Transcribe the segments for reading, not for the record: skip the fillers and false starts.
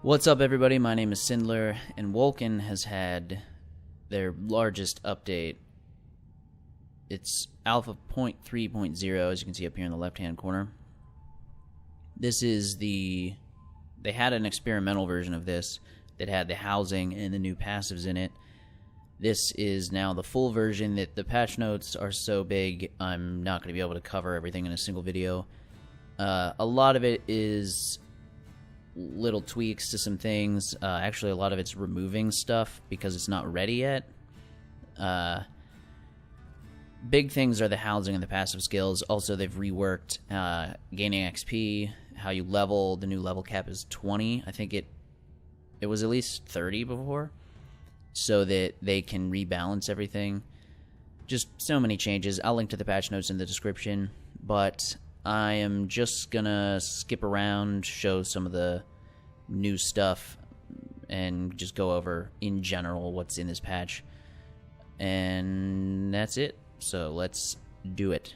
What's up, everybody? My name is Sindlar, and Wolcen has had their largest update. It's Alpha 0.3.0, as you can see up here in the left-hand corner. This is they had an experimental version of this that had the housing and the new passives in it. This is now the full version. That the patch notes are so big, I'm not going to be able to cover everything in a single video. A lot of it is little tweaks to some things. Actually, a lot of it's removing stuff because it's not ready yet. Big things are the housing and the passive skills. Also, they've reworked gaining XP, how you level. The new level cap is 20. I think it was at least 30 before, so that they can rebalance everything. Just so many changes. I'll link to the patch notes in the description, but I am just gonna skip around, show some of the new stuff, and just go over, in general, what's in this patch. And that's it. So let's do it.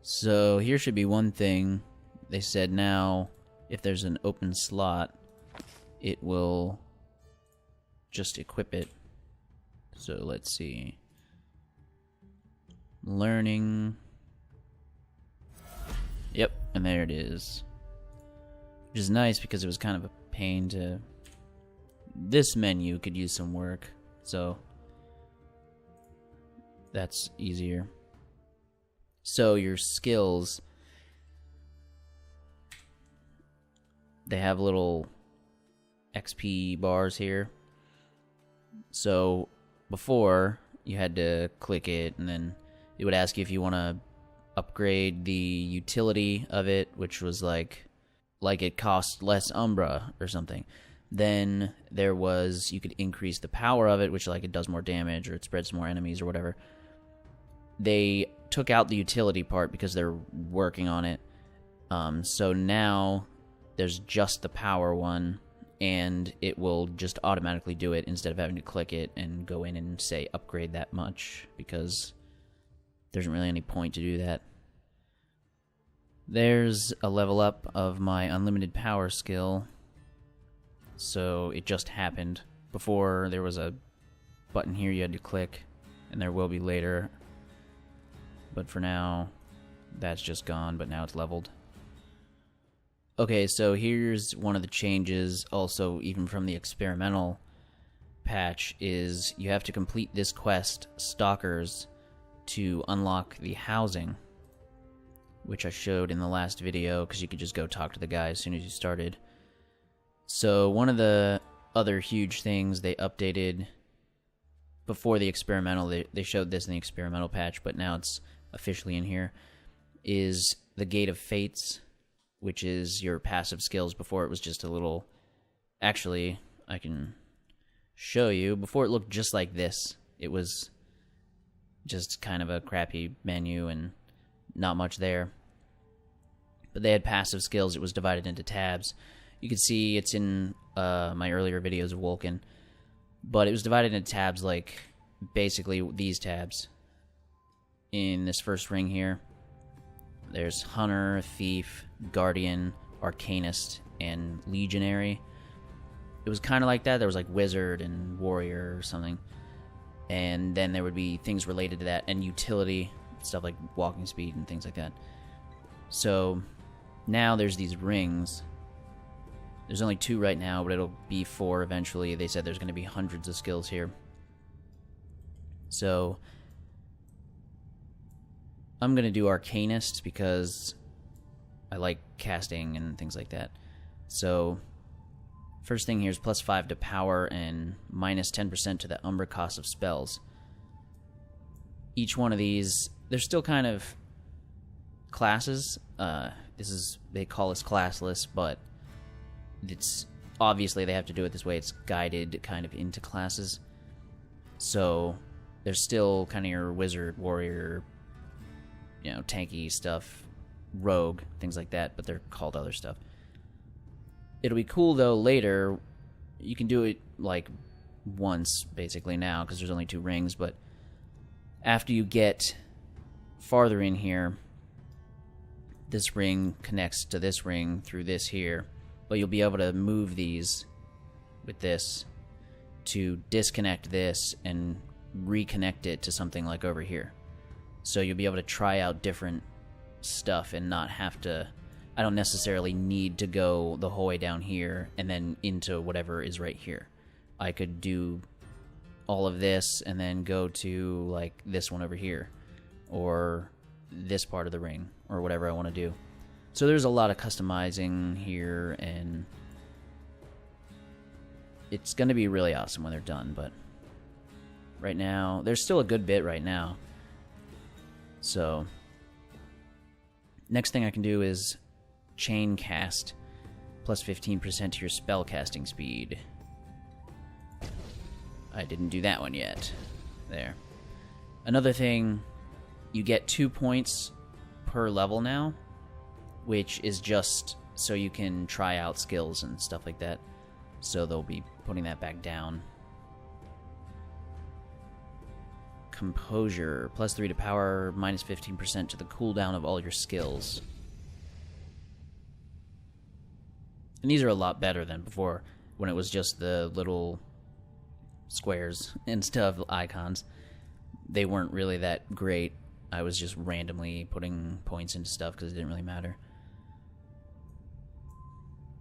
So here should be one thing. They said now, if there's an open slot, it will just equip it. So let's see. Learning. Yep, and there it is. Which is nice because it was kind of a pain to... This menu could use some work, so that's easier. So your skills, they have little XP bars here. So before, you had to click it, and then it would ask you if you want to upgrade the utility of it, which was like it cost less Umbra or something. Then there was, you could increase the power of it, which like it does more damage or it spreads more enemies or whatever. They took out the utility part because they're working on it. So now there's just the power one, and it will just automatically do it instead of having to click it and go in and say upgrade that much, because there isn't really any point to do that. There's a level up of my unlimited power skill. So it just happened. Before, there was a button here you had to click, and there will be later. But for now, that's just gone, but now it's leveled. Okay, so here's one of the changes, also even from the experimental patch, is you have to complete this quest, Stalkers, to unlock the housing, which I showed in the last video, because you could just go talk to the guy as soon as you started. So one of the other huge things they updated before the experimental, they showed this in the experimental patch, but now it's officially in here, is the Gate of Fates, which is your passive skills. Before it was just a little... Actually, I can show you. Before it looked just like this. It was just kind of a crappy menu and not much there. But they had passive skills. It was divided into tabs. You can see it's in my earlier videos of Wolcen. But it was divided into tabs like basically these tabs. In this first ring here, there's Hunter, Thief, Guardian, Arcanist, and Legionary. It was kind of like that. There was like Wizard and Warrior or something. And then there would be things related to that, and utility, stuff like walking speed and things like that. So now there's these rings. There's only 2 right now, but it'll be 4 eventually. They said there's going to be hundreds of skills here. So I'm going to do Arcanist because I like casting and things like that. So first thing here is +5 to power and -10% to the Umbra cost of spells. Each one of these, they're still kind of classes. They call this classless, but it's obviously they have to do it this way. It's guided kind of into classes. So there's still kind of your Wizard, Warrior, you know, tanky stuff, Rogue, things like that, but they're called other stuff. It'll be cool, though, later. You can do it, like, once, basically, now, because there's only 2 rings, but after you get farther in here, this ring connects to this ring through this here, but you'll be able to move these with this to disconnect this and reconnect it to something like over here. So you'll be able to try out different stuff and not have to... I don't necessarily need to go the whole way down here and then into whatever is right here. I could do all of this and then go to like this one over here or this part of the ring or whatever I want to do. So there's a lot of customizing here, and it's going to be really awesome when they're done, but right now there's still a good bit right now. So next thing I can do is chain cast plus 15% to your spell casting speed. I didn't do that one yet. There. Another thing, you get 2 points per level now, which is just so you can try out skills and stuff like that. So they'll be putting that back down. Composure, plus 3 to power, minus 15% to the cooldown of all your skills. And these are a lot better than before, when it was just the little squares and stuff, icons. They weren't really that great. I was just randomly putting points into stuff because it didn't really matter.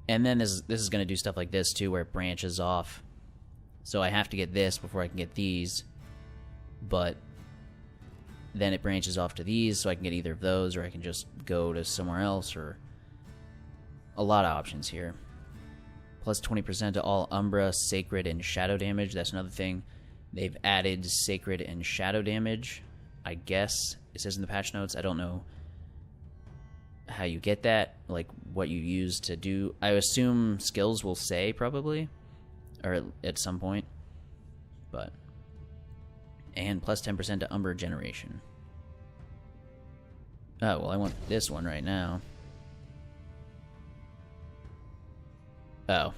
And then this is going to do stuff like this too, where it branches off. So I have to get this before I can get these. But then it branches off to these, so I can get either of those, or I can just go to somewhere else, or... a lot of options here. Plus 20% to all Umbra, Sacred, and Shadow damage. That's another thing. They've added Sacred and Shadow damage, I guess. It says in the patch notes. I don't know how you get that, like what you use to do. I assume skills will say, probably, or at some point. But... and plus 10% to Umbra generation. Oh, well, I want this one right now. Oh,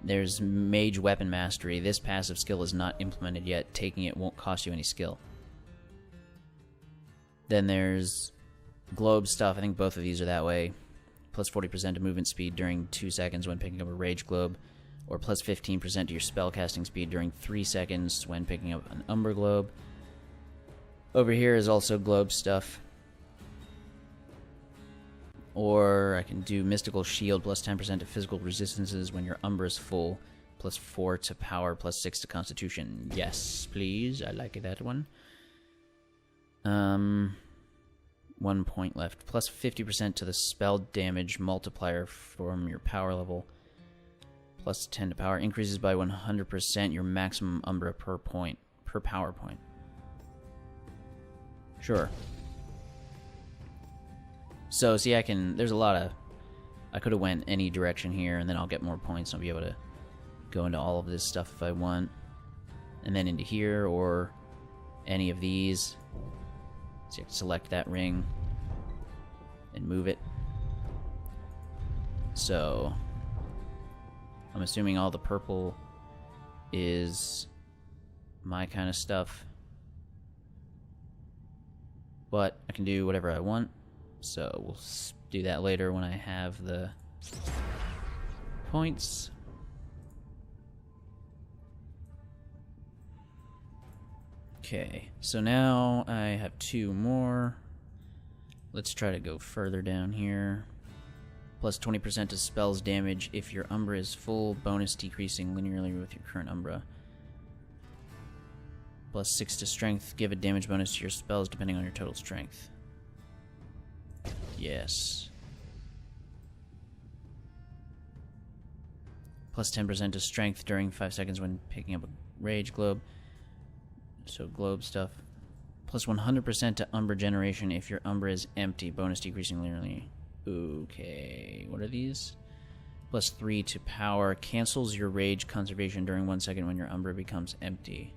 there's Mage Weapon Mastery. This passive skill is not implemented yet. Taking it won't cost you any skill. Then there's Globe stuff. I think both of these are that way. Plus 40% to movement speed during 2 seconds when picking up a Rage Globe. Or plus 15% to your spellcasting speed during 3 seconds when picking up an Umbra Globe. Over here is also Globe stuff. Or I can do Mystical Shield, plus 10% to physical resistances when your Umbra is full. Plus 4 to power, plus 6 to constitution. Yes, please. I like that one. 1 point left. Plus 50% to the spell damage multiplier from your power level. Plus 10 to power. Increases by 100% your maximum Umbra per point. Per power point. Sure. So, see, there's a lot of... I could have went any direction here, and then I'll get more points. I'll be able to go into all of this stuff if I want. And then into here, or any of these. So you have to select that ring and move it. So, I'm assuming all the purple is my kind of stuff. But I can do whatever I want. So we'll do that later when I have the points. Okay, so now I have 2 more. Let's try to go further down here. Plus 20% to spells damage if your Umbra is full, bonus decreasing linearly with your current Umbra. Plus 6 to strength, give a damage bonus to your spells depending on your total strength. Yes. Plus 10% to strength during 5 seconds when picking up a Rage Globe. So globe stuff. Plus 100% to Umbra generation if your Umbra is empty. Bonus decreasing linearly. Okay. What are these? Plus 3 to power. Cancels your Rage conservation during 1 second when your Umbra becomes empty.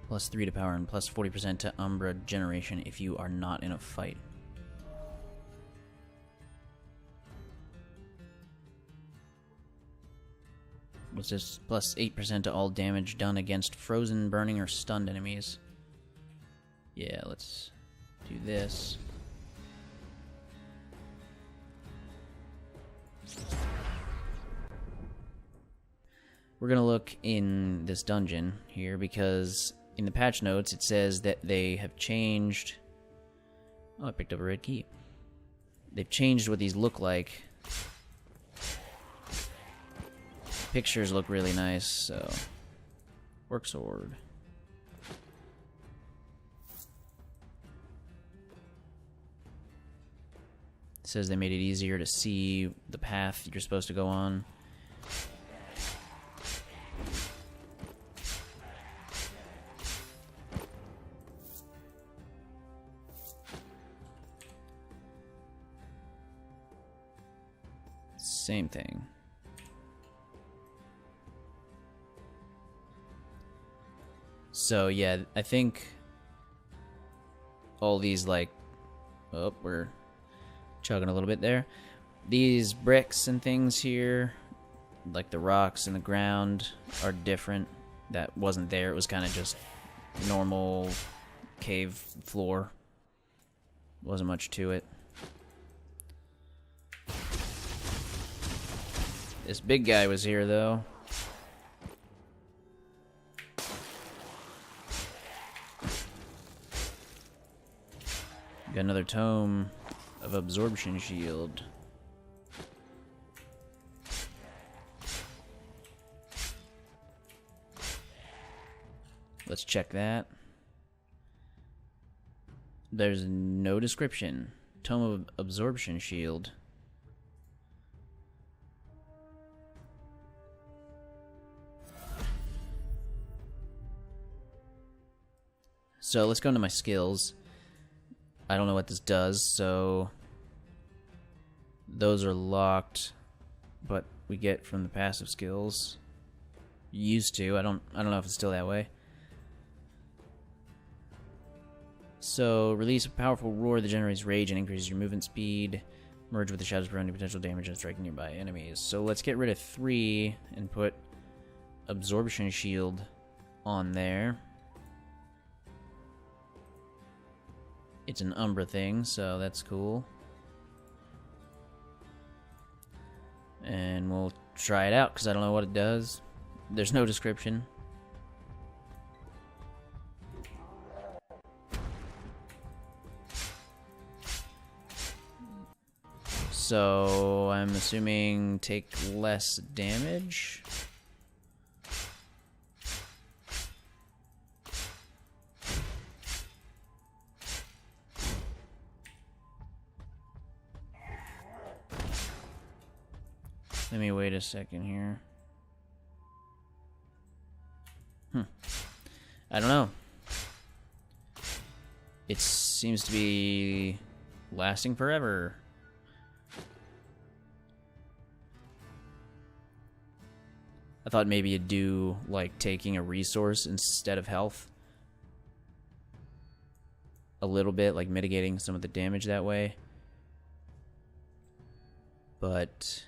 Plus 3 to power and plus 40% to Umbra generation if you are not in a fight. What's this? Plus 8% to all damage done against frozen, burning, or stunned enemies. Yeah, let's do this. we're gonna look in this dungeon here because in the patch notes it says that they have changed. Oh, I picked up a red key. They've changed what these look like. Pictures look really nice, so work sword. It says they made it easier to see the path you're supposed to go on. Same thing. So yeah, I think all these, like, oh, we're chugging a little bit there. These bricks and things here, like the rocks in the ground, are different. That wasn't there. It was kind of just normal cave floor. Wasn't much to it. This big guy was here, though. Got another tome of absorption shield. Let's check that. There's no description. Tome of absorption shield. So let's go into my skills. I don't know what this does, so those are locked, but we get from the passive skills. Used to. I don't know if it's still that way. So release a powerful roar that generates rage and increases your movement speed. Merge with the shadows, preventing potential damage and striking nearby enemies. So let's get rid of 3 and put absorption shield on there. It's an Umbra thing, so that's cool. And we'll try it out, because I don't know what it does. There's no description. So I'm assuming take less damage. Let me wait a second here. I don't know. It seems to be lasting forever. I thought maybe it'd do, like, taking a resource instead of health. A little bit, like mitigating some of the damage that way. But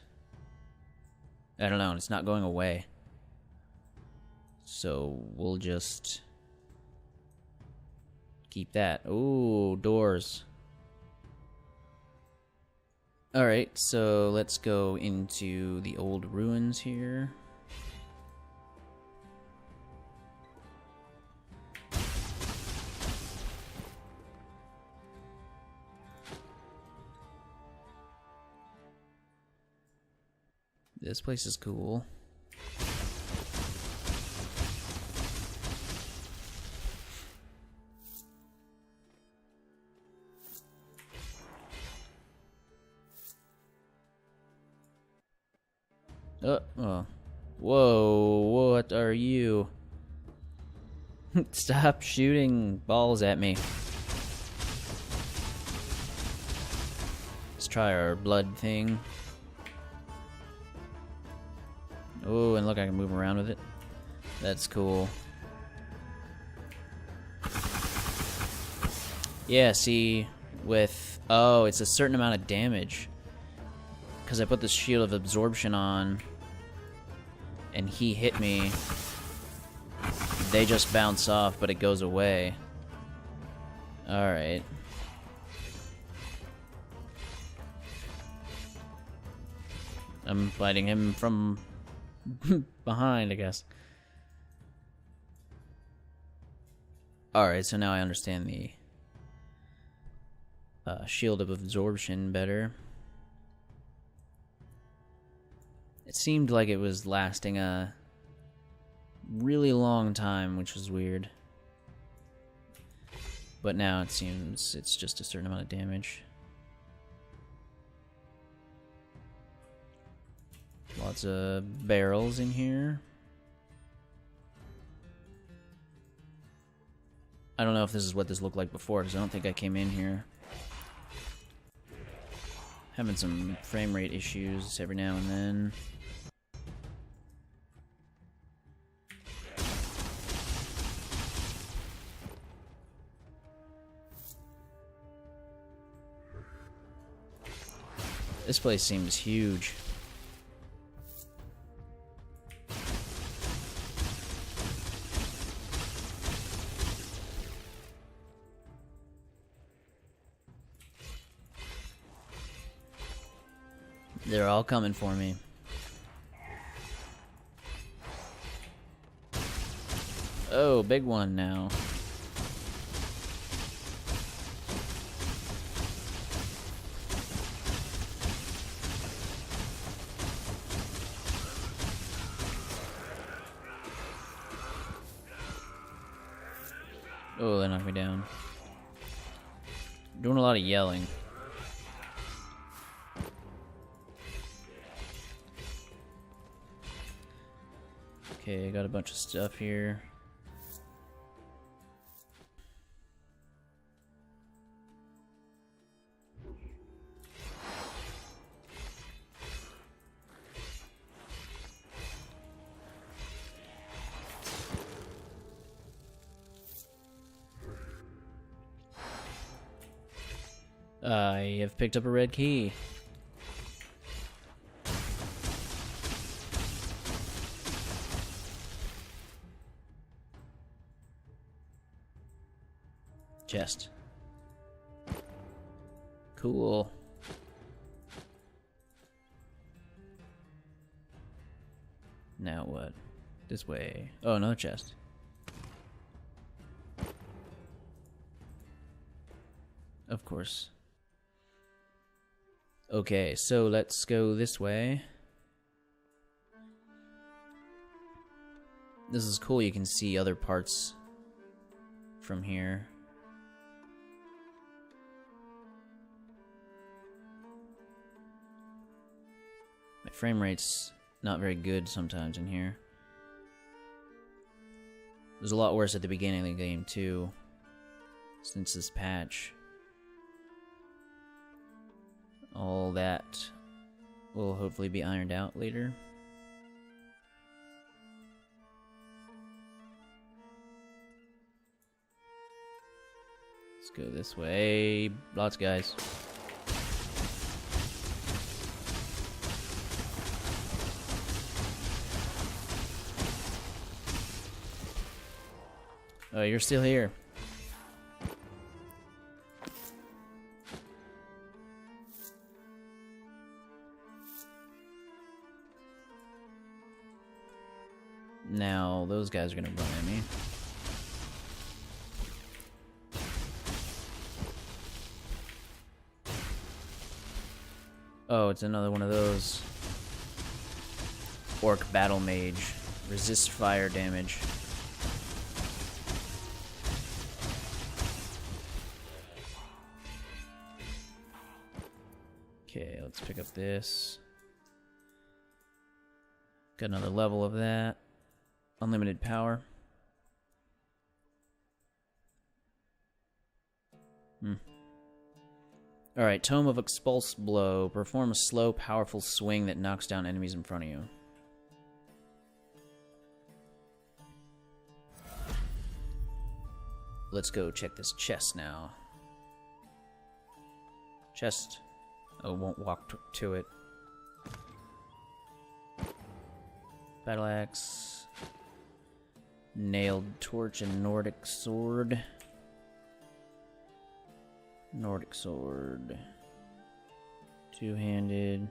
I don't know, it's not going away. So we'll just keep that. Ooh, doors. Alright, so let's go into the old ruins here. This place is cool. Oh. Whoa, what are you? Stop shooting balls at me. Let's try our blood thing. Oh, and look, I can move around with it. That's cool. Yeah, see, with... Oh, it's a certain amount of damage. Because I put this shield of absorption on, and he hit me. They just bounce off, but it goes away. Alright. I'm fighting him from behind, I guess. Alright, so now I understand the shield of absorption better. It seemed like it was lasting a really long time, which was weird. But now it seems it's just a certain amount of damage. Lots of barrels in here. I don't know if this is what this looked like before, because I don't think I came in here. Having some frame rate issues every now and then. This place seems huge. They're all coming for me. Oh, big one now. Oh, they knocked me down. Doing a lot of yelling. Okay, I got a bunch of stuff here. I have picked up a red key. Chest. Cool. Now what? This way. Oh, another chest. Of course. Okay, so let's go this way. This is cool, you can see other parts from here. My frame rate's not very good sometimes in here. It was a lot worse at the beginning of the game too, since this patch. All that will hopefully be ironed out later. Let's go this way. Lots of guys. Oh, you're still here. Now, those guys are gonna run at me. Oh, it's another one of those. Orc battle mage. Resist fire damage. Okay, let's pick up this. Got another level of that. Unlimited power. Alright, Tome of Expulse Blow. Perform a slow, powerful swing that knocks down enemies in front of you. Let's go check this chest now. Chest. Oh, won't walk to it. Battle axe. Nailed torch and Nordic sword. Nordic sword. Two-handed.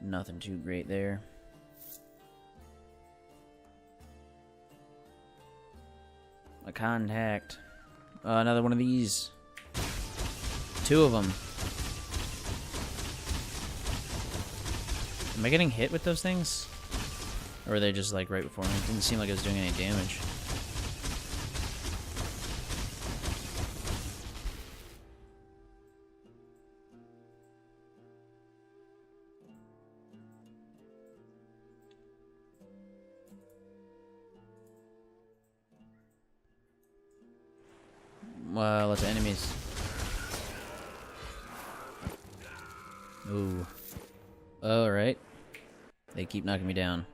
Nothing too great there. A contact. Another one of these. 2 of them. Am I getting hit with those things? Or were they just like right before me? It didn't seem like it was doing any damage. Lots of enemies. Ooh. Alright. They keep knocking me down.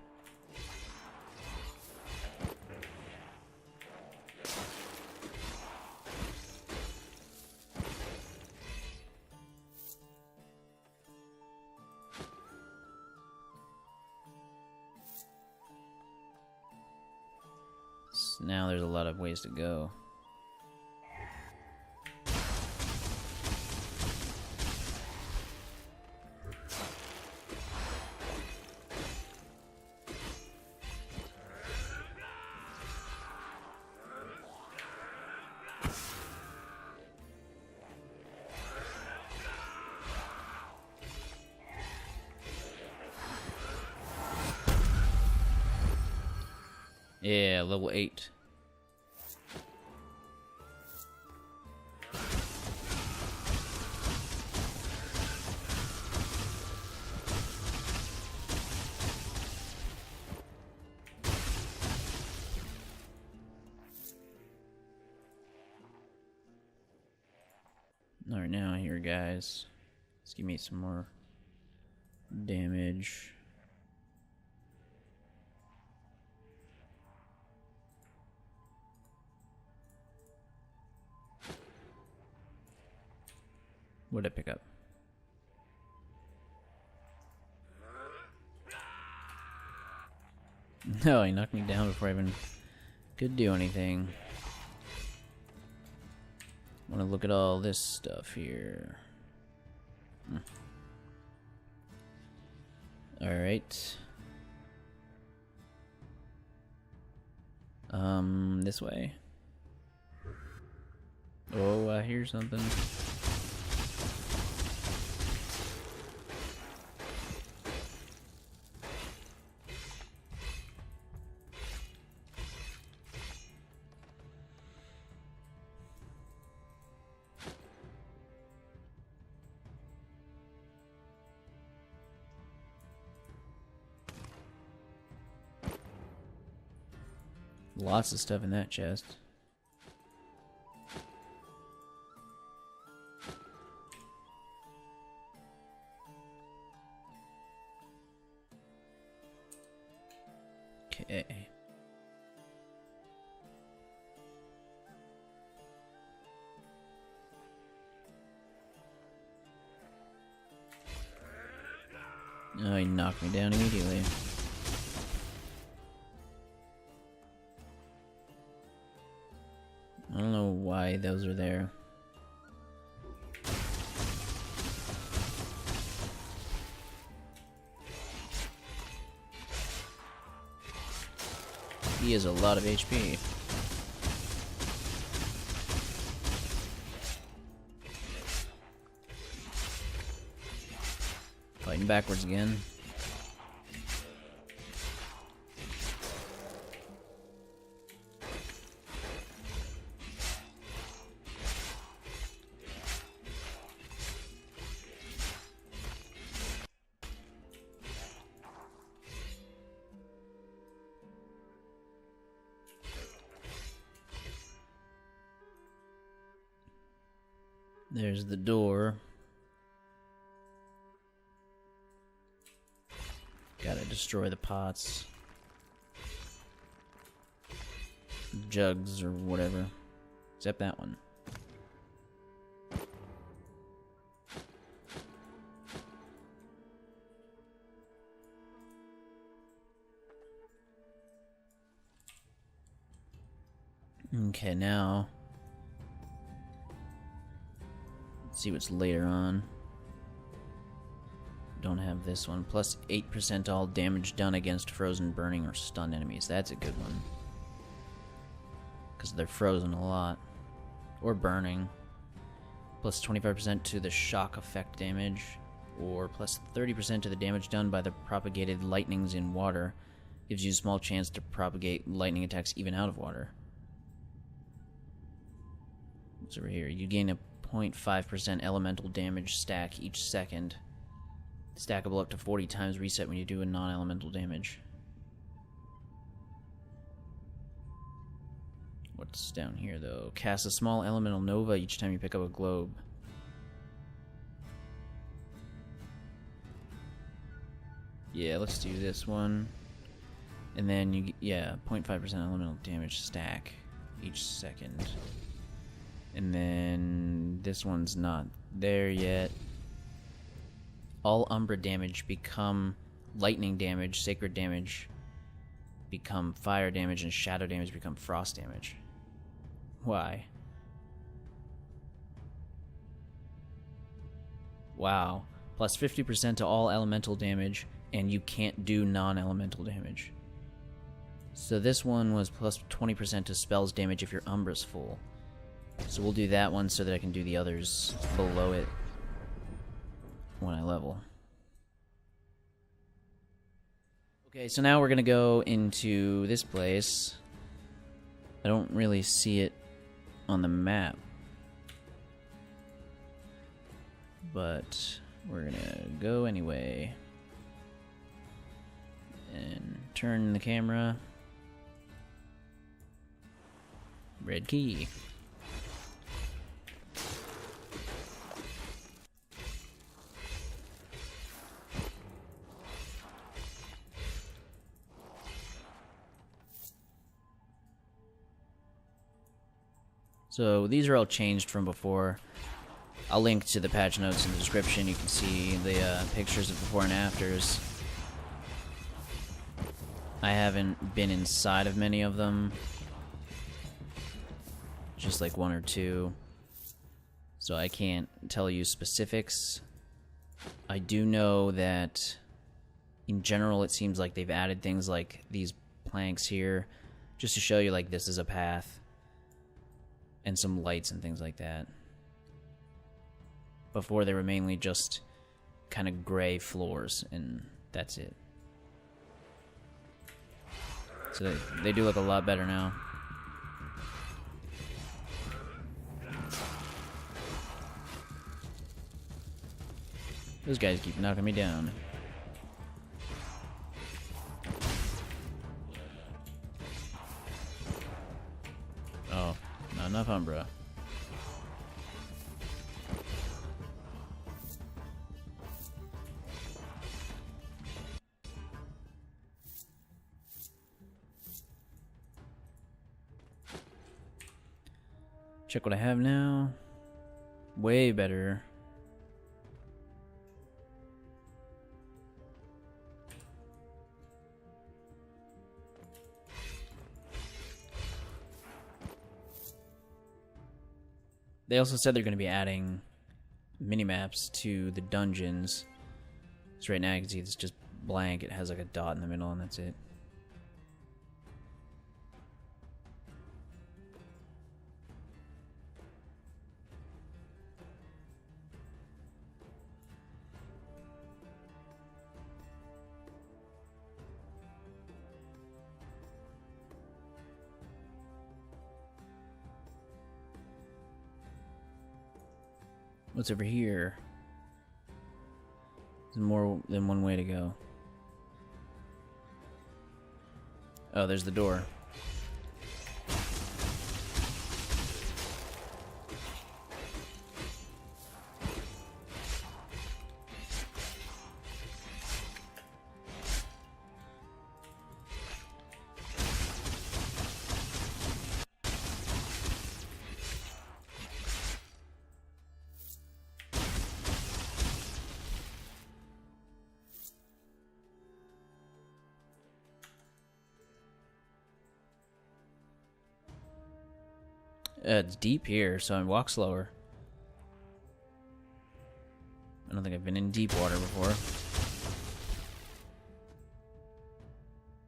So now there's a lot of ways to go. Yeah, level 8. Alright, now here, guys. Let's give me some more damage. What did I pick up? No, he knocked me down before I even could do anything. Want to look at all this stuff here. Alright. This way. Oh, I hear something. Lots of stuff in that chest. Okay. Oh, he knocked me down immediately. I don't know why those are there. He has a lot of HP. Fighting backwards again. There's the door. Gotta destroy the pots. Jugs or whatever. Except that one. Okay, now let's see what's later on. don't have this one. Plus 8% all damage done against frozen, burning, or stunned enemies. That's a good one. Because they're frozen a lot. Or burning. Plus 25% to the shock effect damage. Or plus 30% to the damage done by the propagated lightnings in water. Gives you a small chance to propagate lightning attacks even out of water. What's over here? You gain a 0.5% elemental damage stack each second. Stackable up to 40 times reset when you do a non-elemental damage. What's down here, though? Cast a small elemental nova each time you pick up a globe. Yeah, let's do this one. And then, 0.5% elemental damage stack each second. And then this one's not there yet. All Umbra damage become lightning damage, sacred damage become fire damage, and shadow damage become frost damage. Why? Wow. Plus 50% to all elemental damage, and you can't do non-elemental damage. So this one was plus 20% to spells damage if your Umbra's full. So we'll do that one so that I can do the others below it when I level. Okay, so now we're gonna go into this place. I don't really see it on the map, but we're gonna go anyway. And turn the camera. Red key. So these are all changed from before. I'll link to the patch notes in the description. You can see the pictures of before and afters. I haven't been inside of many of them. Just like one or two. So I can't tell you specifics. I do know that in general it seems like they've added things like these planks here just to show you like this is a path. And some lights and things like that. Before they were mainly just kind of gray floors, and that's it. So they do look a lot better now. Those guys keep knocking me down. Oh. Not enough Umbra. Check what I have now. Way better. They also said they're going to be adding mini-maps to the dungeons. So right now you can see it's just blank. It has like a dot in the middle and that's it. What's over here? There's more than one way to go. Oh, there's the door. It's deep here, so I walk slower. I don't think I've been in deep water before.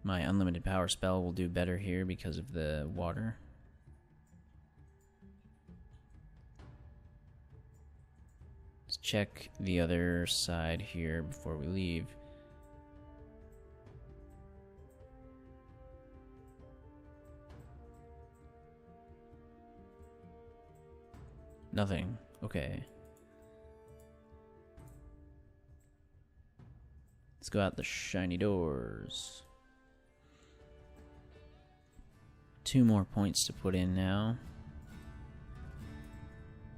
My unlimited power spell will do better here because of the water. Let's check the other side here before we leave. Nothing. Okay. Let's go out the shiny doors. 2 more points to put in now.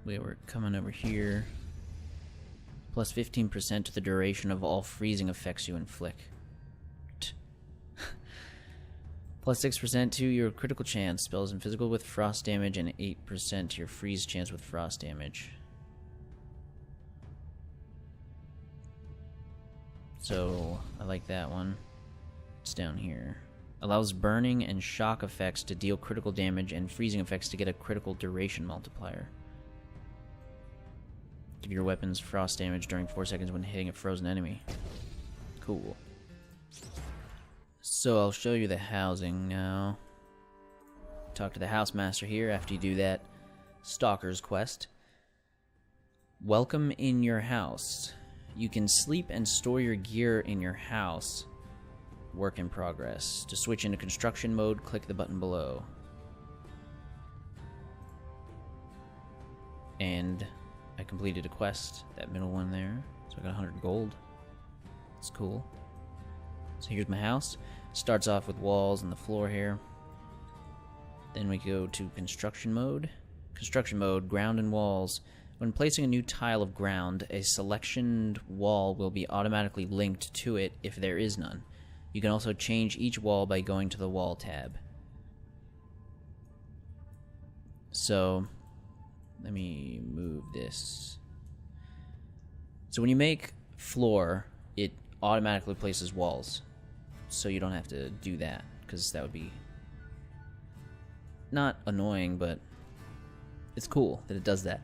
We're coming over here. Plus 15% to the duration of all freezing effects you inflict. Plus 6% to your critical chance. Spells and physical with frost damage, and 8% to your freeze chance with frost damage. So, I like that one. It's down here. Allows burning and shock effects to deal critical damage and freezing effects to get a critical duration multiplier. Give your weapons frost damage during 4 seconds when hitting a frozen enemy. Cool. So I'll show you the housing now. Talk to the housemaster here after you do that stalker's quest. Welcome in your house. You can sleep and store your gear in your house. Work in progress. To switch into construction mode, click the button below. And I completed a quest, that middle one there. So I got 100 gold. It's cool. So here's my house. Starts off with walls and the floor here. Then we go to construction mode. Construction mode, ground and walls. When placing a new tile of ground, a selectioned wall will be automatically linked to it if there is none. You can also change each wall by going to the wall tab. So, let me move this. So when you make floor, it automatically places walls. So you don't have to do that, because that would be not annoying, but it's cool that it does that.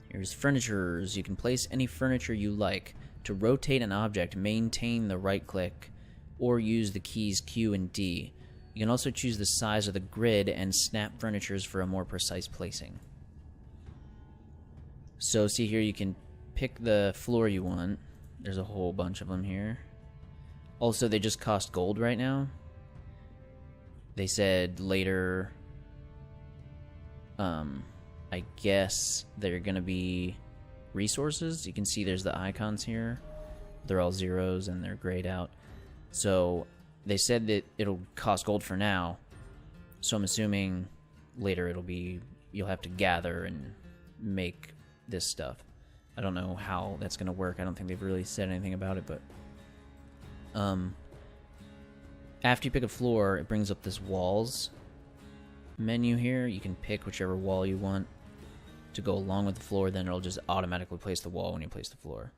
Here's furnitures. You can place any furniture you like. To rotate an object, maintain the right click, or use the keys Q and D. You can also choose the size of the grid and snap furnitures for a more precise placing. So see here, you can pick the floor you want. There's a whole bunch of them here. Also, they just cost gold right now. They said later, I guess they're gonna be resources. You can see there's the icons here. They're all zeros and they're grayed out. So they said that it'll cost gold for now. So I'm assuming later you'll have to gather and make this stuff. I don't know how that's gonna work. I don't think they've really said anything about it, but after you pick a floor, it brings up this walls menu here. You can pick whichever wall you want to go along with the floor, then it'll just automatically place the wall when you place the floor.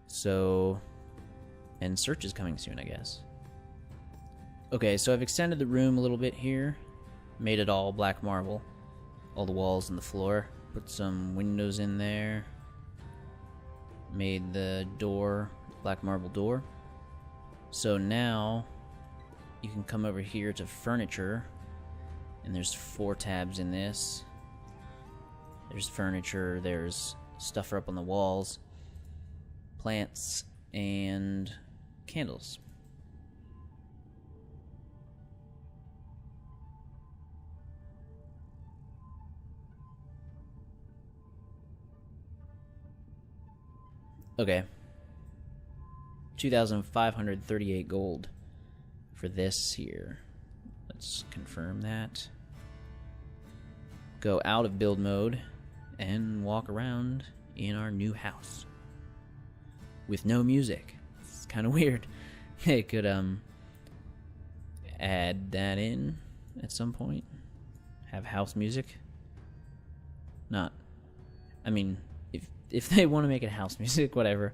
So, and search is coming soon, I guess. Okay, so I've extended the room a little bit here, made it all black marble, all the walls and the floor, put some windows in there, made the door black marble door. So now you can come over here to furniture, and there's 4 tabs in this. There's furniture, there's stuff up on the walls, plants, and candles. Okay. 2,538 gold for this here. Let's confirm that. Go out of build mode and walk around in our new house with no music. It's kind of weird. They could add that in at some point. Have house music. Not, I mean, if they want to make it house music, whatever.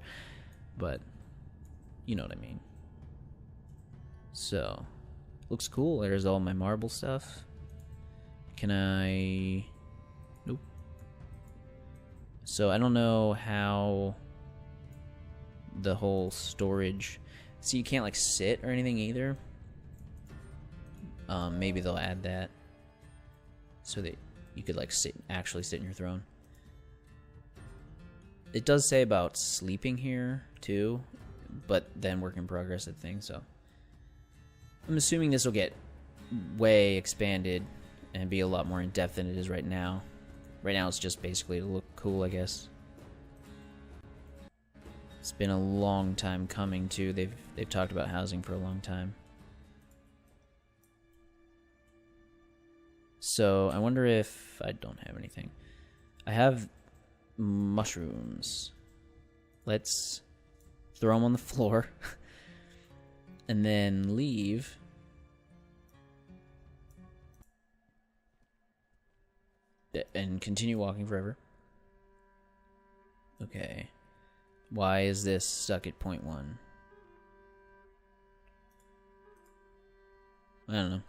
But you know what I mean. So, looks cool. There's all my marble stuff. Can I... Nope. So I don't know how the whole storage... So you can't like sit or anything either. Maybe they'll add that so that you could like actually sit in your throne. It does say about sleeping here too, but then work in progress at thing. So I'm assuming this will get way expanded and be a lot more in depth than it is right now. Right now it's just basically to look cool, I guess. It's been a long time coming too. They've talked about housing for a long time. So I wonder if I don't have anything. I have mushrooms. Let's throw them on the floor and then leave. And continue walking forever. Okay. Why is this stuck at 0.1? I don't know.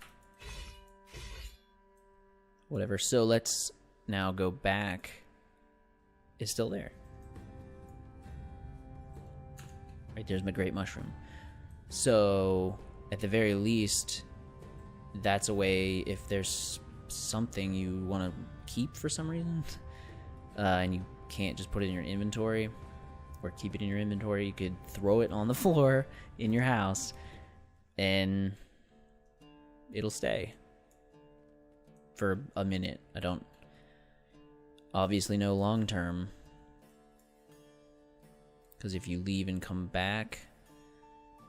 Whatever. So let's now go back. It's still there. Right there's my great mushroom. So at the very least, that's a way if there's something you want to keep for some reason, and you can't just put it in your inventory or keep it in your inventory, you could throw it on the floor in your house and it'll stay for a minute. I don't obviously know long term, because if you leave and come back,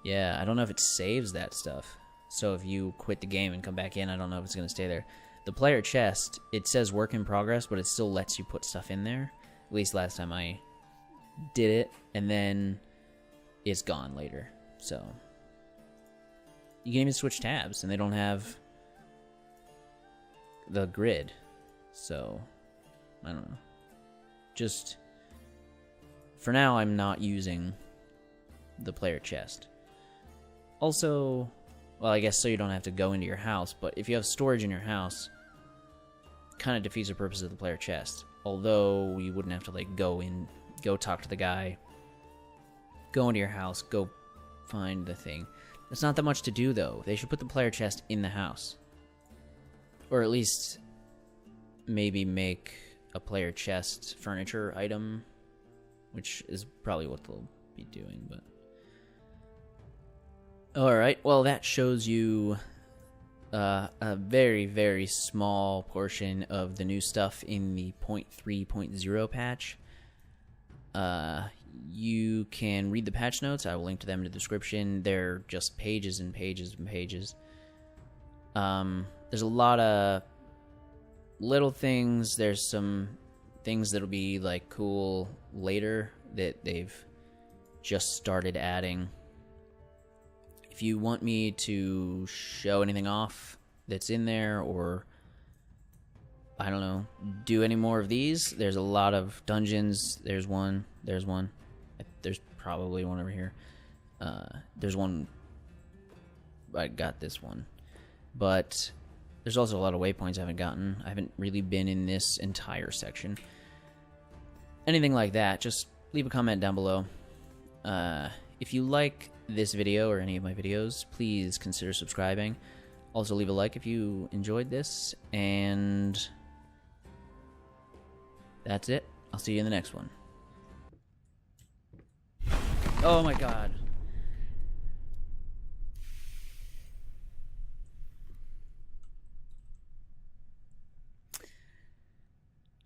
yeah, I don't know if it saves that stuff. So if you quit the game and come back in, I don't know if it's going to stay there. The player chest, it says work in progress, but it still lets you put stuff in there. At least last time I did it, and then it's gone later. So you can even switch tabs, and they don't have the grid. So I don't know. Just for now, I'm not using the player chest. Also, well, I guess so you don't have to go into your house, but if you have storage in your house, kind of defeats the purpose of the player chest. Although you wouldn't have to like go talk to the guy, go into your house, go find the thing. It's not that much to do though. They should put the player chest in the house, or at least maybe make a player chest furniture item, which is probably what they'll be doing. But alright, well that shows you a very, very small portion of the new stuff in the 0.3.0 patch. You can read the patch notes. I will link to them in the description. They're just pages and pages and pages. There's a lot of little things. There's some things that'll be like cool later that they've just started adding. If you want me to show anything off that's in there, or I don't know, do any more of these, there's a lot of dungeons. There's one. There's probably one over here. There's one. I got this one. But there's also a lot of waypoints I haven't gotten. I haven't really been in this entire section. Anything like that, just leave a comment down below. If you like this video or any of my videos, please consider subscribing. Also leave a like if you enjoyed this, and that's it. I'll see you in the next one. Oh my god.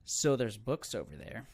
So there's books over there.